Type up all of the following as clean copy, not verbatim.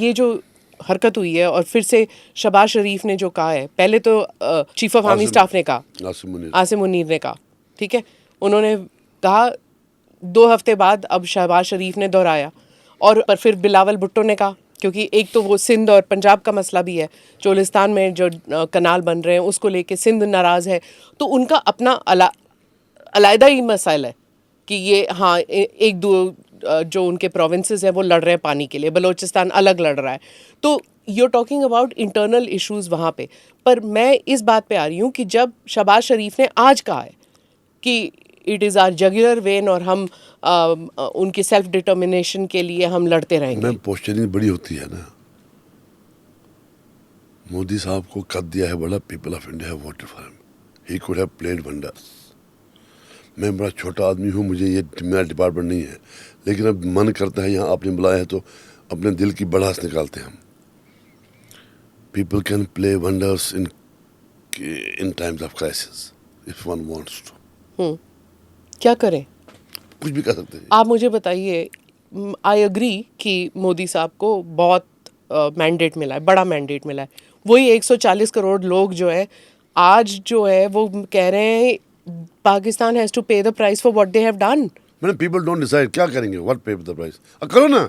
یہ جو حرکت ہوئی ہے اور پھر سے شہباز شریف نے جو کہا ہے, پہلے تو چیف آف آرمی اسٹاف نے کہا, عاصم منیر نے کہا, ٹھیک ہے, انہوں نے کہا 2 ہفتے بعد اب شہباز شریف نے دہرایا, اور پھر بلاول بھٹو نے کہا, کیونکہ ایک تو وہ سندھ اور پنجاب کا مسئلہ بھی ہے, چولستان میں جو کنال بن رہے ہیں اس کو لے کے سندھ ناراض ہے, تو ان کا اپنا علیحدہ ہی مسائل ہے کہ یہ ہاں ایک دو جو ان کے پروونسز ہیں وہ لڑ رہے ہیں پانی کے لیے, بلوچستان الگ لڑ رہا ہے, تو you talking about internal issues وہاں پہ. پر میں اس بات پہ آ رہی ہوں کہ جب شہباز شریف نے آج کہا ہے کہ it is are jugular when اور ہم ان کی سیلف ڈٹرمنیشن کے لیے ہم لڑتے رہیں گے. میم پوسچرنگ بڑی ہوتی ہے نا. مودی صاحب کو قد دیا ہے بڑا, people of India have voted for ہم, he could have played wonders. میں بڑا چھوٹا آدمی ہوں, مجھے یہ میرا ڈپارٹمنٹ نہیں ہے, لیکن اب من کرتا ہے یہاں آپ نے بلایا ہے تو اپنے دل کی بڑھاس نکالتے ہیں ہم. People can play wonders in times of crisis if one wants to. کیا کریں؟ کچھ بھی کر سکتے ہیں. آپ مجھے بتائیے, آئی اگری کہ مودی صاحب کو بہت مینڈیٹ ملا ہے, بڑا مینڈیٹ ملا ہے. وہی 140 کروڑ لوگ جو ہے آج جو ہے وہ کہہ رہے ہیں Pakistan has to pay the prize for what they have done. Madam people don't decide کیا کریں گے, واٹ پے دا پرائز. کرو نا,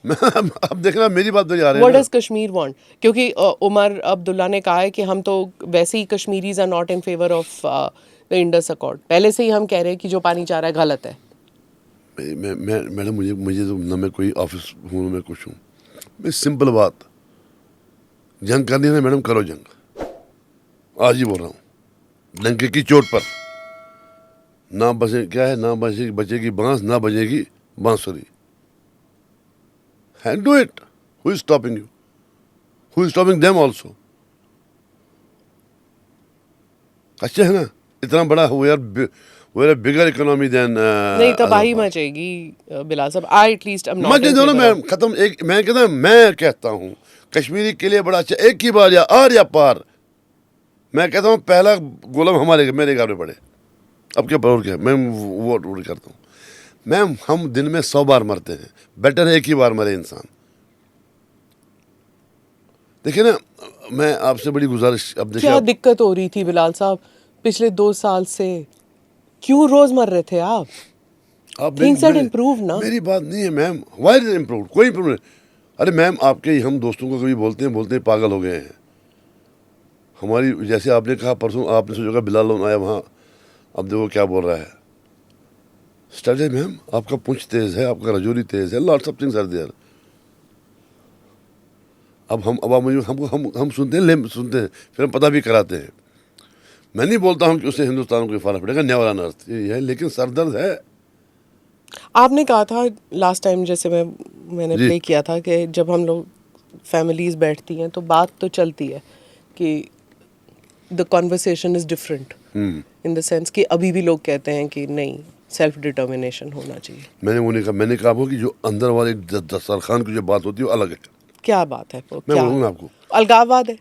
اب دیکھنا میری بات پہ آ رہے ہیں. What does Kashmir want? کیونکہ عمر عبداللہ نے کہا ہے کہ ہم تو ویسے ہی Kashmiris are not in favour of the Indus accord. پہلے سے ہی ہم کہہ رہے ہیں کہ جو پانی چاہ رہا ہے غلط ہے. میڈم مجھے تو نہ میں کوئی آفس ہوں نہ میں کچھ ہوں. میں سمپل بات, جنگ کرنی ہے نا میڈم کرو جنگ. آج ہی بول رہا ہوں, ڈنکے کی چوٹ پر. نہ بچے کیا ہے, نہ بچے گی بانس, نہ بجے گی بانسری. And do it. Who is stopping you? Who is stopping them also? اچھا ہے نا, اتنا بڑا we are a bigger economy than نہیں تباہی مچے گی بلال صاحب. I at least am not. مجھے دونوں میں ختم. ایک میں کہتا ہوں, میں کہتا ہوں کشمیری کے لیے بڑا اچھا, ایک ہی بار یا آر یا پار. میں کہتا ہوں پہلا گولم میرے گھر میں پڑے. اب کیا پڑھ کیا میں ووٹ کرتا ہوں. میم ہم دن میں 100 بار مرتے ہیں, بیٹر ہے ایک ہی بار مرے انسان. دیکھیں نا, میں آپ سے بڑی گزارش, اب دیکھیں کیا دقت ہو رہی تھی بلال صاحب پچھلے 2 سال سے, کیوں روز مر رہے تھے آپ؟ Things had improved نا. میری بات نہیں ہے میم, وائی از امپروو, کوئی امپروو نہیں. ارے میم آپ کے ہم دوستوں کو کبھی بولتے ہیں پاگل ہو گئے ہیں. ہماری جیسے آپ نے کہا پرسوں, آپ نے سوچا بلال لون آیا وہاں, اب دیکھو کیا بول رہا ہے. اسٹڈی میم, آپ کا پونچھ تیز ہے, آپ کا رجوری تیز ہے, لاٹ سب تھنگس آر دیئر. اب ہم سنتے ہیں پھر ہم پتہ بھی کراتے ہیں. میں نہیں بولتا ہوں کہ اس سے ہندوستان کو فرق پڑے گا, نیور آن ارتھ یہ ہے, لیکن سر درد ہے. آپ نے کہا تھا لاسٹ ٹائم, جیسے میں نے پلے کیا تھا, کہ جب ہم لوگ فیملیز بیٹھتی ہیں تو بات تو چلتی ہے کہ دا conversation is different in the sense کہ ابھی بھی لوگ کہتے ہیں کہ نہیں سیلف ڈٹرمنیشن ہونا چاہیے. میں نے کہا کہ جو اندر والے دسترخوان کی جو بات ہوتی ہے وہ الگ ہے. کیا بات ہے وہ؟ میں بولوں گا آپ کو, الگاواد ہے.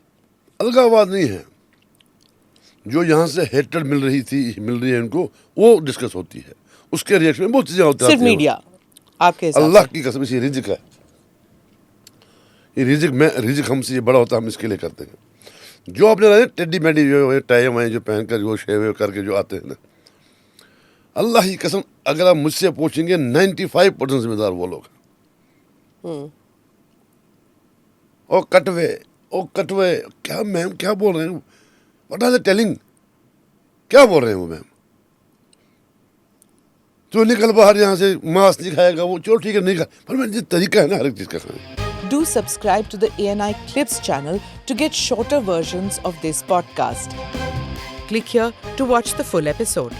الگاواد نہیں ہے, جو یہاں سے ہیٹڈ مل رہی ہے ان کو, وہ ڈسکس ہوتی ہے. اس کے ریئیکشن میں بہت چیزیں ہوتی ہیں. صرف میڈیا آپ کے اللہ کی قسم سے یہ رزق ہے, یہ رزق ہم سے یہ بڑا ہوتا ہے, ہم اس کے لیے کرتے ہیں. جو آپ نے ٹیڈی میڈی جو ٹائی وائیں جو پہن کر جو شیوے کر کے جو آتے ہیں نا, اللہ کی قسم اگر آپ مجھ سے پوچھیں گے 95% ذمہ دار وہ لوگ ہیں. او کٹوے کیا میم, کیا بول رہے ہیں, واٹ آر دے ٹیلنگ, کیا بول رہے ہیں وہ میم. تو نکل باہر یہاں سے, ماس نہیں کھائے گا وہ, چلو ٹھیک ہے نہیں کھا, پر میں جو طریقہ ہے نا ہر ایک چیز کا کھانے. Do subscribe to the ANI Clips channel to get shorter versions of this podcast. Click here to watch the full episode.